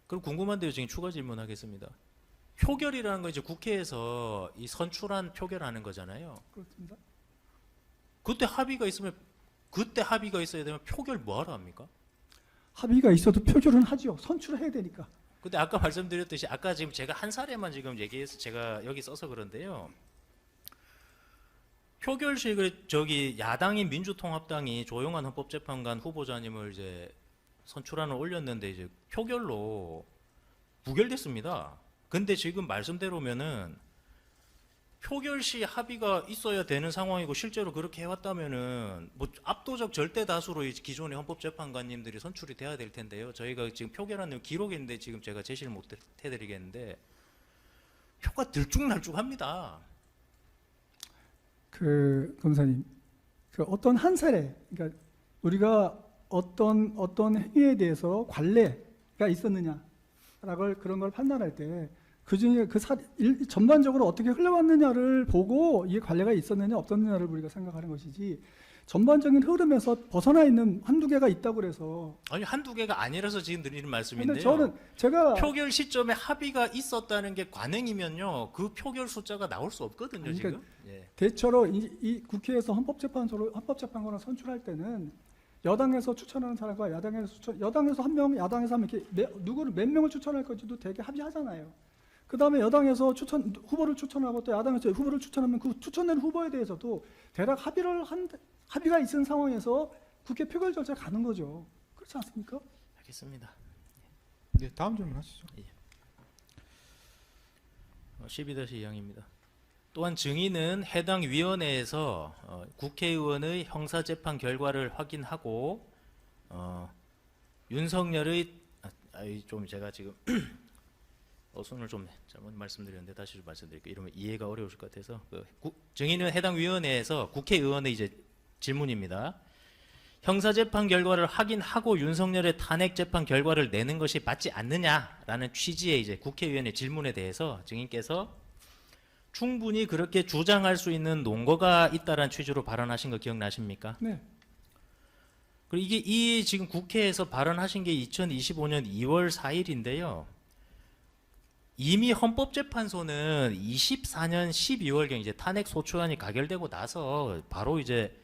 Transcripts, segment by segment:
그럼 궁금한데요. 지금 추가 질문하겠습니다. 표결이라는 건 이제 국회에서 이 선출한 표결하는 거잖아요. 그렇습니다. 그때 합의가 있으면 그때 합의가 있어야 되면 표결 뭐하러 합니까? 합의가 있어도 표결은 하죠. 선출을 해야 되니까. 근데 아까 말씀드렸듯이 아까 지금 제가 한 사례만 지금 얘기해서 제가 여기 써서 그런데요. 표결식을 저기 야당인 민주통합당이 조용한 헌법재판관 후보자님을 이제 선출안을 올렸는데 이제 표결로 부결됐습니다. 근데 지금 말씀대로면은 표결 시 합의가 있어야 되는 상황이고 실제로 그렇게 해왔다면은 뭐 압도적 절대 다수로 이제 기존의 헌법재판관님들이 선출이 돼야 될 텐데요. 저희가 지금 표결하는 기록인데 지금 제가 제시를 못 해드리겠는데 표가 들쭉날쭉합니다. 그 검사님, 그 어떤 한 사례, 그러니까 우리가 어떤 행위에 대해서 관례가 있었느냐라고 그런 걸 판단할 때 그 중에 전반적으로 어떻게 흘러왔느냐를 보고 이게 관례가 있었느냐 없었느냐를 우리가 생각하는 것이지 전반적인 흐름에서 벗어나 있는 한두 개가 있다고 그래서. 아니 한두 개가 아니라서 지금 드리는 근데 말씀인데요. 저는 제가 표결 시점에 합의가 있었다는 게 관행이면요. 그 표결 숫자가 나올 수 없거든요. 그러니까 지금. 예. 대체로 이 국회에서 헌법재판관을 선출할 때는 여당에서 추천하는 사람과 여당에서 한 명, 야당에서 한 명, 이렇게 누구를 몇 명을 추천할 건지도 되게 합의하잖아요. 그 다음에 여당에서 후보를 추천하고 또 야당에서 후보를 추천하면 그 추천된 후보에 대해서도 대략 합의가 있은 상황에서 국회 표결 절차가 가는 거죠. 그렇지 않습니까? 알겠습니다. 네, 다음 질문 하시죠. 12-2항입니다. 또한 증인은 해당 위원회에서 국회의원의 형사재판 결과를 확인하고 윤석열의 좀 제가 지금 어순을 좀 잘못 말씀드렸는데 다시 좀 말씀드릴게요. 이러면 이해가 어려우실 것 같아서 증인은 해당 위원회에서 국회의원의 이제 질문입니다. 형사재판 결과를 확인하고 윤석열의 탄핵재판 결과를 내는 것이 맞지 않느냐라는 취지의 이제 국회의원의 질문에 대해서 증인께서 충분히 그렇게 주장할 수 있는 논거가 있다라는 취지로 발언하신 거 기억나십니까? 네. 그리고 이게 지금 국회에서 발언하신 게 2025년 2월 4일인데요. 이미 헌법재판소는 24년 12월경 이제 탄핵 소추안이 가결되고 나서 바로 이제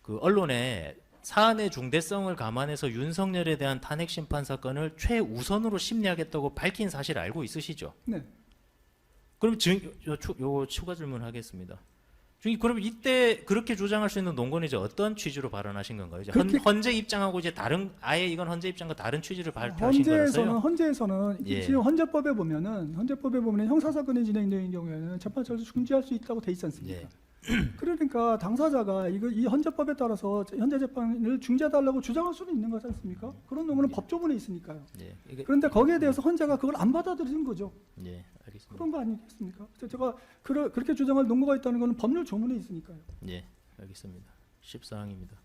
그 언론에 사안의 중대성을 감안해서 윤석열에 대한 탄핵 심판 사건을 최우선으로 심리하겠다고 밝힌 사실 알고 있으시죠? 네. 그럼 요 추가 질문하겠습니다. 그럼 이때 그렇게 주장할 수 있는 논거는 이제 어떤 취지로 발언하신 건가요? 이제 헌재 입장하고 이제 다른 아예 이건 헌재 입장과 다른 취지를 발표하신 거라서요? 헌재에서는 예. 지금 헌재법에 보면 형사 사건이 진행되는 경우에는 재판 절차를 중지할 수 있다고 돼 있지 않습니까? 예. 그러니까 당사자가 이 헌재법에 따라서 현재 재판을 중지해달라고 주장할 수는 있는 거지 않습니까? 그런 논문은 법조문에 있으니까요. 예. 그런데 거기에 대해서 헌재가 그걸 안 받아들인 거죠. 예, 알겠습니다. 그런 거 아니겠습니까? 그래서 제가 그렇게 주장할 논거가 있다는 것은 법률 조문에 있으니까요. 예, 알겠습니다. 14항입니다.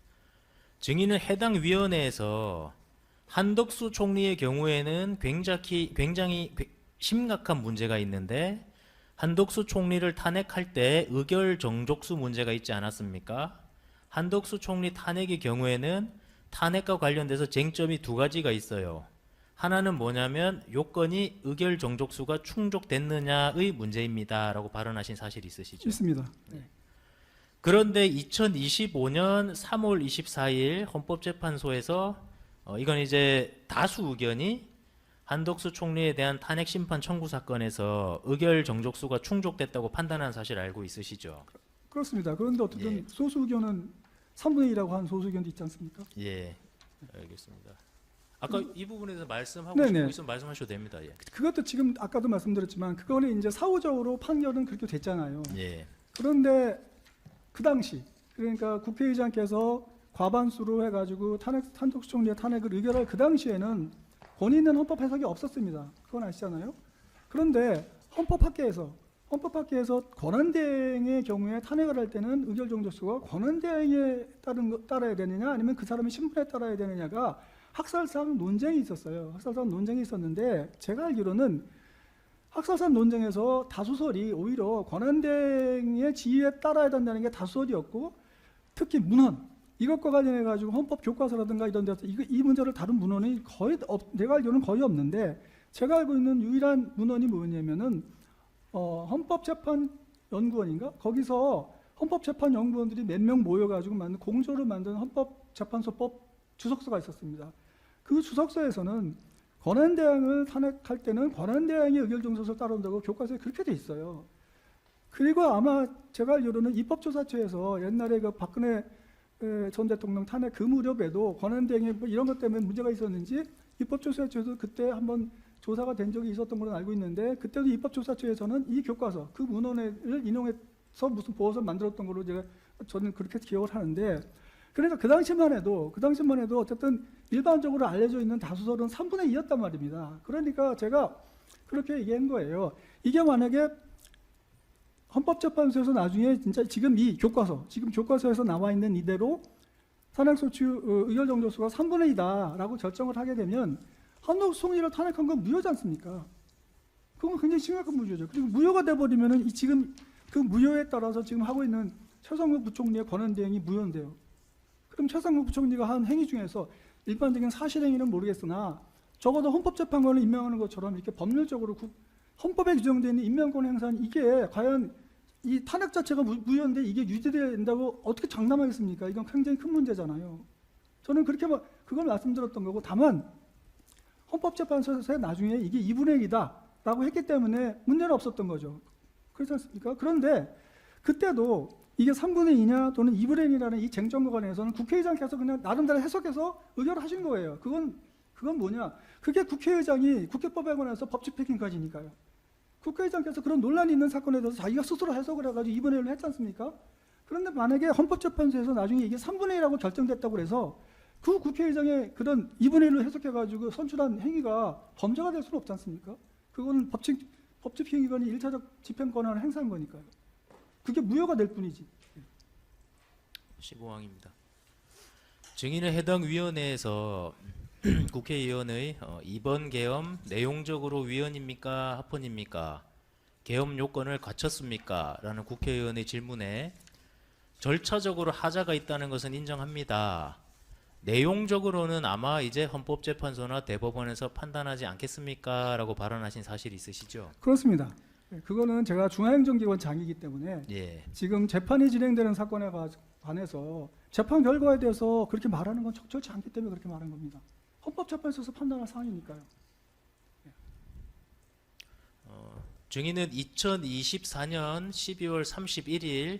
증인은 해당 위원회에서 한덕수 총리의 경우에는 굉장히 심각한 문제가 있는데 한덕수 총리를 탄핵할 때 의결 정족수 문제가 있지 않았습니까? 한덕수 총리 탄핵의 경우에는 탄핵과 관련돼서 쟁점이 두 가지가 있어요. 하나는 뭐냐면 요건이 의결 정족수가 충족됐느냐의 문제입니다. 라고 발언하신 사실이 있으시죠? 있습니다. 네. 그런데 2025년 3월 24일 헌법재판소에서 이건 이제 다수 의견이 한덕수 총리에 대한 탄핵 심판 청구 사건에서 의결 정족수가 충족됐다고 판단한 사실 알고 있으시죠? 그렇습니다. 그런데 어쨌든 예. 소수 의견은 3분의 2라고 한 소수 의견도 있지 않습니까? 예, 알겠습니다. 아까 이 부분에 대해서 말씀하고 네네. 싶고 있으면 말씀하셔도 됩니다. 예. 그것도 지금 아까도 말씀드렸지만 그거는 이제 사후적으로 판결은 그렇게 됐잖아요. 예. 그런데 그 당시 그러니까 국회의장께서 과반수로 해가지고 한덕수 총리의 탄핵을 의결할 그 당시에는 본인은 헌법 해석이 없었습니다. 그건 아시잖아요. 그런데 헌법학계에서 권한대행의 경우에 탄핵을 할 때는 의결 정족수가 권한대행에 따라야 되느냐 아니면 그 사람의 신분에 따라야 되느냐가 학설상 논쟁이 있었어요. 학설상 논쟁이 있었는데 제가 알기로는 학설상 논쟁에서 다수설이 오히려 권한대행의 지휘에 따라야 된다는 게 다수설이었고 특히 문헌 이것과 관련해 가지고 헌법 교과서라든가 이런 데서 이 문제를 다룬 문헌이 내가 알기로는 거의 없는데 제가 알고 있는 유일한 문헌이 뭐냐면은 헌법재판연구원인가? 거기서 헌법재판연구원들이 몇 명 모여가지고 만든 공조를 만든 헌법재판소법 주석서가 있었습니다. 그 주석서에서는 권한대항을 탄핵할 때는 권한대항의 의결정서를 따른다고 교과서에 그렇게 돼 있어요. 그리고 아마 제가 알기로는 입법조사처에서 옛날에 그 박근혜 전 대통령 탄핵 그 무렵에도 권한대행에 뭐 이런 것 때문에 문제가 있었는지 입법조사처에서 그때 한번 조사가 된 적이 있었던 걸로 알고 있는데, 그때도 입법조사처에서는 이 교과서 그 문헌을 인용해서 무슨 보고서를 만들었던 걸로 저는 그렇게 기억을 하는데, 그러니까 그 당시만 해도 어쨌든 일반적으로 알려져 있는 다수설은 3분의 2였단 말입니다. 그러니까 제가 그렇게 얘기한 거예요. 이게 만약에 헌법재판소에서 나중에 진짜 지금 교과서에서 나와 있는 이대로 탄핵소추 의결정도수가 3분의 2다라고 결정을 하게 되면 한덕수 총리를 탄핵한 건 무효지 않습니까? 그건 굉장히 심각한 무효죠. 그리고 무효가 돼버리면은 지금 그 무효에 따라서 지금 하고 있는 최상목 부총리의 권한대행이 무효인데요. 그럼 최상목 부총리가 한 행위 중에서 일반적인 사실행위는 모르겠으나 적어도 헌법재판관을 임명하는 것처럼 이렇게 법률적으로 헌법에 규정되어 있는 임명권 행사는 이게 과연 이 탄핵 자체가 무효인데 이게 유지된다고 어떻게 장담하겠습니까? 이건 굉장히 큰 문제잖아요. 저는 그렇게 그걸 말씀드렸던 거고, 다만 헌법재판소에서 나중에 이게 2분의 1이다라고 했기 때문에 문제는 없었던 거죠. 그렇지 않습니까? 그런데 그때도 이게 3분의 2냐 또는 2분의 1이라는 이 쟁점과 관해서는 국회의장께서 그냥 나름대로 해석해서 의결을 하신 거예요. 그건 뭐냐? 그게 국회의장이 국회법에 관해서 법 집행권까지니까요. 국회의장께서 그런 논란이 있는 사건에 대해서 자기가 스스로 해석을 해가지고 2분의 1로 했지 않습니까? 그런데 만약에 헌법재판소에서 나중에 이게 3분의 1이라고 결정됐다고 해서 그 국회의장의 그런 2분의 1로 해석해가지고 선출한 행위가 범죄가 될 수는 없지 않습니까? 그거는 법 집행기관이 1차적 집행권한을 행사한 거니까요. 그게 무효가 될 뿐이지. 15항입니다. 증인은 해당 위원회에서 국회의원의 이번 계엄 내용적으로 위헌입니까? 합헌입니까? 계엄 요건을 갖췄습니까? 라는 국회의원의 질문에 절차적으로 하자가 있다는 것은 인정합니다. 내용적으로는 아마 이제 헌법재판소나 대법원에서 판단하지 않겠습니까? 라고 발언하신 사실이 있으시죠? 그렇습니다. 그거는 제가 중앙행정기관장이기 때문에 예. 지금 재판이 진행되는 사건에 관해서 재판 결과에 대해서 그렇게 말하는 건 적절치 않기 때문에 그렇게 말한 겁니다. 헌법재판소에서 판단할 사안이니까요. 증인은 2024년 12월 31일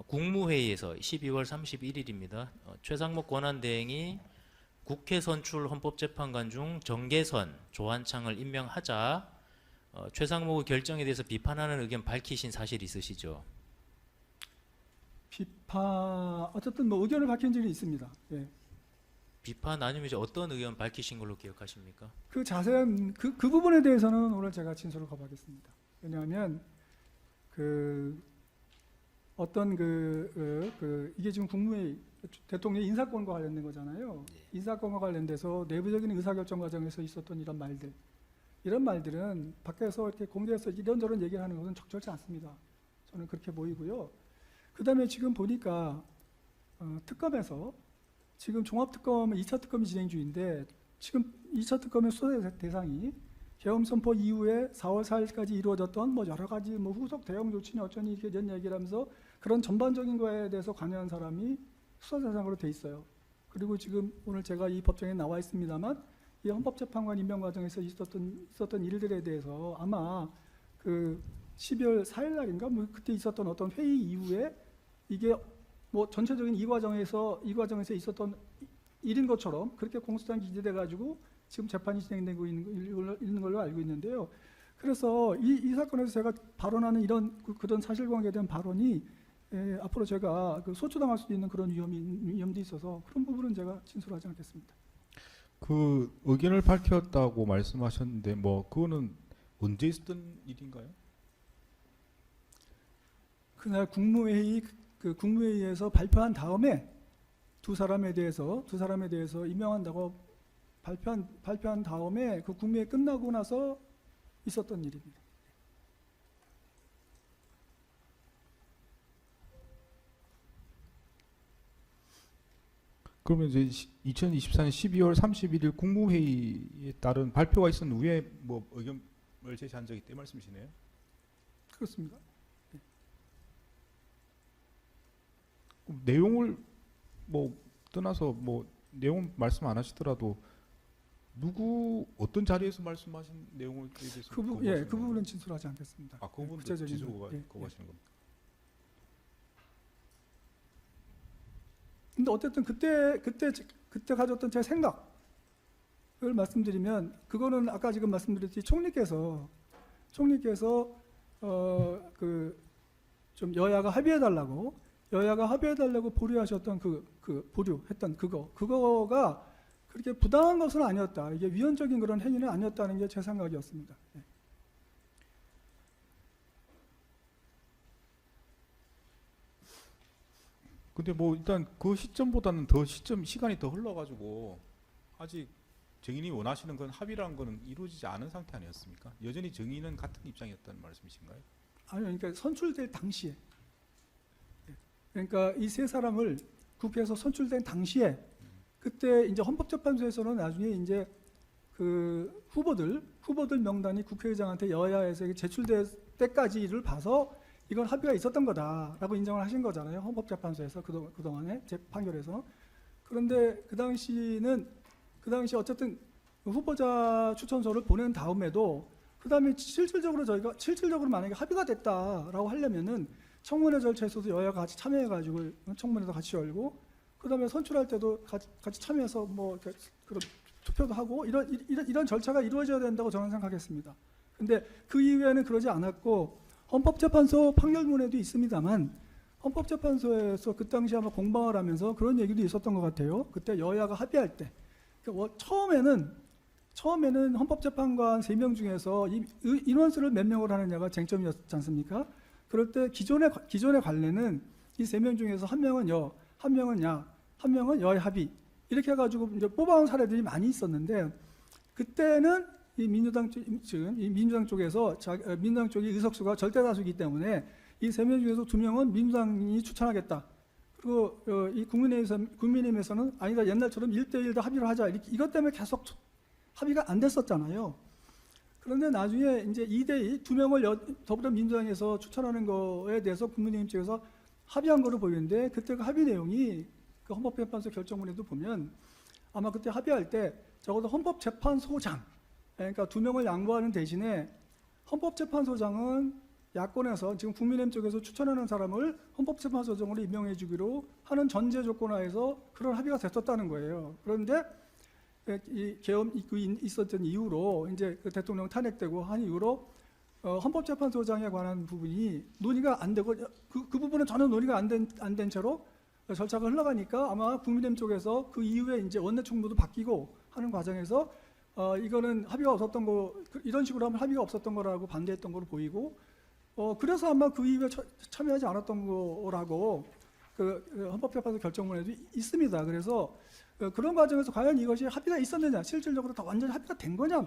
국무회의에서 12월 31일입니다. 최상목 권한대행이 국회 선출 헌법재판관 중 정계선, 조한창을 임명하자 최상목의 결정에 대해서 비판하는 의견 밝히신 사실 있으시죠? 어쨌든 뭐 의견을 밝힌 적이 있습니다. 예. 비판 아니면 이제 어떤 의견 밝히신 걸로 기억하십니까? 그 자세한 그 부분에 대해서는 오늘 제가 진술을 거부하겠습니다. 왜냐하면 이게 지금 국무회의 대통령 인사권과 관련된 거잖아요. 인사권과 관련돼서 내부적인 의사결정 과정에서 있었던 이런 말들은 밖에서 이렇게 공개해서 이런저런 얘기를 하는 것은 적절치 않습니다. 저는 그렇게 보이고요. 그 다음에 지금 보니까 특검에서 지금 종합특검 2차 특검이 진행 중인데, 지금 2차 특검의 수사 대상이 계엄 선포 이후에 4월 4일까지 이루어졌던 뭐 여러 가지 뭐 후속 대응 조치니 어쩌니 이렇게 이런 얘기를 하면서 그런 전반적인 거에 대해서 관여한 사람이 수사 대상으로 돼 있어요. 그리고 지금 오늘 제가 이 법정에 나와 있습니다만 이 헌법재판관 임명 과정에서 있었던 일들에 대해서 아마 그 12월 4일 날인가 뭐 그때 있었던 어떤 회의 이후에 이게 뭐 전체적인 이 과정에서 있었던 일인 것처럼 그렇게 공소장이 기재돼 가지고 지금 재판이 진행되고 있는 걸로 알고 있는데요. 그래서 이 사건에서 제가 발언하는 그런 사실관계에 대한 발언이 앞으로 제가 소추당할 수도 있는 그런 위험도 있어서 그런 부분은 제가 진술하지 않겠습니다. 그 의견을 밝혔다고 말씀하셨는데 뭐 그거는 언제 있었던 일인가요? 그날 국무회의에서 발표한 다음에 두 사람에 대해서 임명한다고 발표한 다음에 그 국무회의 끝나고 나서 있었던 일입니다. 그러면 이제 2024년 12월 31일 국무회의에 따른 발표가 있었는 후에 뭐 의견을 제시한 적이 있대 말씀이시네요. 그렇습니다. 그럼 내용을 뭐 떠나서 뭐 내용 말씀 안 하시더라도 누구 어떤 자리에서 말씀하신 내용을 대해서 그 부분은 진술하지 않겠습니다. 그 부분도 구체적인 진술을 예, 거부하시는 겁니다. 근데 어쨌든 그때 가졌던 제 생각을 말씀드리면, 그거는 아까 지금 말씀드렸듯이 총리께서 좀 여야가 합의해달라고 보류하셨던 보류했던 그거가 그렇게 부당한 것은 아니었다. 이게 위헌적인 그런 행위는 아니었다는 게 제 생각이었습니다. 예. 근데 뭐 일단 그 시점보다는 시간이 더 흘러가지고 아직 정인이 원하시는 건 합의라는 거는 이루어지지 않은 상태 아니었습니까? 여전히 정인은 같은 입장이었다는 말씀이신가요? 아니요, 그러니까 선출될 당시에, 그러니까 이 세 사람을 국회에서 선출된 당시에, 그때 이제 헌법재판소에서는 나중에 이제 그 후보들 명단이 국회의장한테 여야에서 제출될 때까지를 봐서 이건 합의가 있었던 거다라고 인정을 하신 거잖아요. 헌법재판소에서 그동안의 판결에서. 그런데 그 당시 어쨌든 후보자 추천서를 보낸 다음에도 그 다음에 실질적으로 만약에 합의가 됐다라고 하려면은 청문회 절차에서도 여야가 같이 참여해가지고 청문회도 같이 열고, 그 다음에 선출할 때도 같이 참여해서 뭐 그런 투표도 하고 이런 절차가 이루어져야 된다고 저는 생각했습니다. 근데 그 이후에는 그러지 않았고, 헌법재판소 판결문에도 있습니다만 헌법재판소에서 그 당시 아마 공방을 하면서 그런 얘기도 있었던 것 같아요. 그때 여야가 합의할 때 처음에는 헌법재판관 3명 중에서 이 인원수를 몇 명으로 하느냐가 쟁점이었지 않습니까? 그럴 때 기존의 관례는 이 3명 중에서 한 명은 여, 한 명은 야, 한 명은 여의 합의, 이렇게 해가지고 이제 뽑아온 사례들이 많이 있었는데, 그때는 이 민주당 쪽에서 민주당 쪽이 의석수가 절대 다수이기 때문에 이 3명 중에서 2명은 민주당이 추천하겠다. 그리고 이 국민의힘에서는 아니다, 옛날처럼 1대1 다 합의를 하자. 이것 때문에 계속 합의가 안 됐었잖아요. 그런데 나중에 이제 2대2 2명을 더불어민주당에서 추천하는 거에 대해서 국민의힘 쪽에서 합의한 거로 보이는데, 그때 그 합의 내용이 그 헌법재판소 결정문에도 보면 아마 그때 합의할 때 적어도 헌법재판소장, 그러니까 2명을 양보하는 대신에 헌법재판소장은 야권에서 지금 국민의힘 쪽에서 추천하는 사람을 헌법재판소장으로 임명해 주기로 하는 전제 조건하에서 그런 합의가 됐었다는 거예요. 그런데 이 계엄 있었던 이후로 이제 그 대통령 탄핵되고 한 이후로 헌법재판소장에 관한 부분이 논의가 안 되고, 그 부분은 전혀 논의가 안 된 채로 절차가 흘러가니까 아마 국민의힘 쪽에서 그 이후에 이제 원내총무도 바뀌고 하는 과정에서 이거는 합의가 없었던 거, 이런 식으로 하면 합의가 없었던 거라고 반대했던 거로 보이고, 그래서 아마 그 이후에 참여하지 않았던 거라고 그 헌법재판소 결정문에도 있습니다. 그래서 그런 과정에서 과연 이것이 합의가 있었느냐, 실질적으로 다 완전히 합의가 된 거냐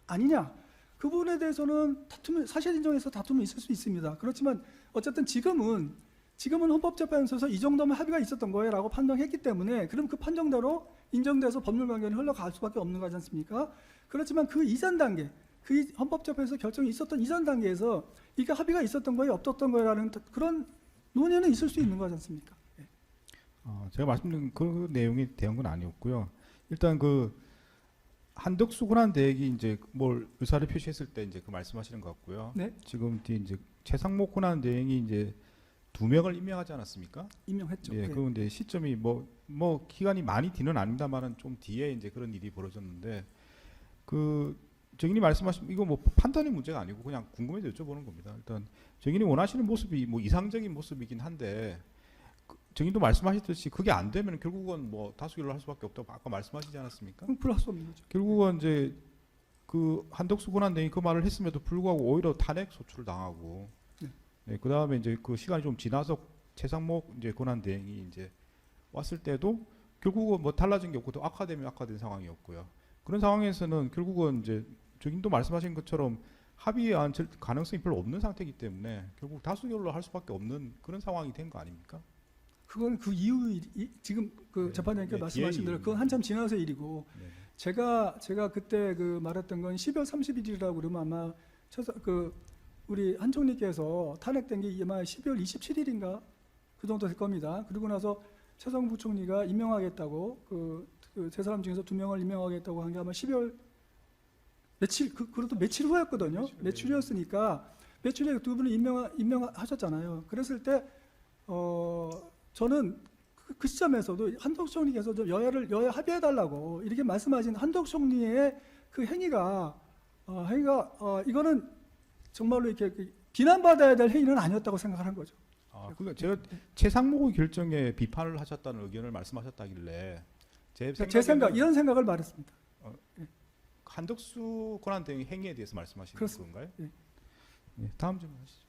아니냐, 그 부분에 대해서는 사실 인정해서 다툼이 있을 수 있습니다. 그렇지만 어쨌든 지금은 헌법재판소에서 이 정도면 합의가 있었던 거예요라고 판정했기 때문에, 그럼 그 판정대로 인정돼서 법률관계는 흘러갈 수밖에 없는 거지 않습니까? 그렇지만 그 이전 단계, 그 헌법재판소에서 결정이 있었던 이전 단계에서 이게 합의가 있었던 거예요, 없었던 거예요라는 그런 논의는 있을 수 있는 거지 않습니까? 예. 제가 말씀드린 그 내용에 대한 건 아니었고요. 일단 그 한덕수 권한대행이 이제 뭘 의사를 표시했을 때 이제 그 말씀하시는 것 같고요. 네. 지금 뒤에 이제 최상목 권한대행이 이제 2명을 임명하지 않았습니까? 임명했죠. 예, 예. 그런데 시점이 뭐 기간이 많이 뒤는 아닙니다만은 좀 뒤에 이제 그런 일이 벌어졌는데, 그 정인이 말씀하신 이거 뭐 판단의 문제가 아니고 그냥 궁금해서 여쭤보는 겁니다. 일단 정인이 원하시는 모습이 뭐 이상적인 모습이긴 한데, 정인도 말씀하셨듯이 그게 안 되면 결국은 뭐 다수결로 할 수밖에 없다고 아까 말씀하시지 않았습니까? 불할 수 없는 거죠. 결국은 이제 그 한덕수 권한대행이 그 말을 했음에도 불구하고 오히려 탄핵 소추를 당하고, 네, 그 다음에 이제 그 시간이 좀 지나서 최상목 이제 권한대행이 이제 왔을 때도 결국은 뭐 달라진 게 없고 더 악화된 상황이었고요. 그런 상황에서는 결국은 이제 저긴도 말씀하신 것처럼 합의한 가능성이 별로 없는 상태이기 때문에 결국 다수결로 할 수밖에 없는 그런 상황이 된 거 아닙니까? 그건 그 이후 지금 그 네, 재판장님께 네, 말씀하신 뒤에 대로 그건 일입니다. 한참 지나서 일이고 네. 제가 그때 그 말했던 건 12월 30일이라고 그러면 아마 우리 한 총리께서 탄핵된 게 아마 12월 27일인가 그 정도 될 겁니다. 그리고 나서 최성부 총리가 임명하겠다고 세 사람 중에서 2명을 임명하겠다고 한 게 아마 12월 며칠 그것도 며칠 후였거든요. 며칠 후였으니까 며칠 후에 두 분을 임명하셨잖아요. 그랬을 때 저는 그 시점에서도 한덕수 총리께서 좀 여야 합의해달라고 이렇게 말씀하신 한덕수 총리의 그 행위가 이거는 정말로 이렇게 비난받아야 될 행위는 아니었다고 생각하는 거죠. 그러니까 제가 최상목의 결정에 비판을 하셨다는 의견을 말씀하셨다길래 제 생각에는 이런 생각을 말했습니다. 한덕수 권한대행 행위에 대해서 말씀하시는 그렇습니다. 건가요? 예. 네, 다음 질문 하시죠.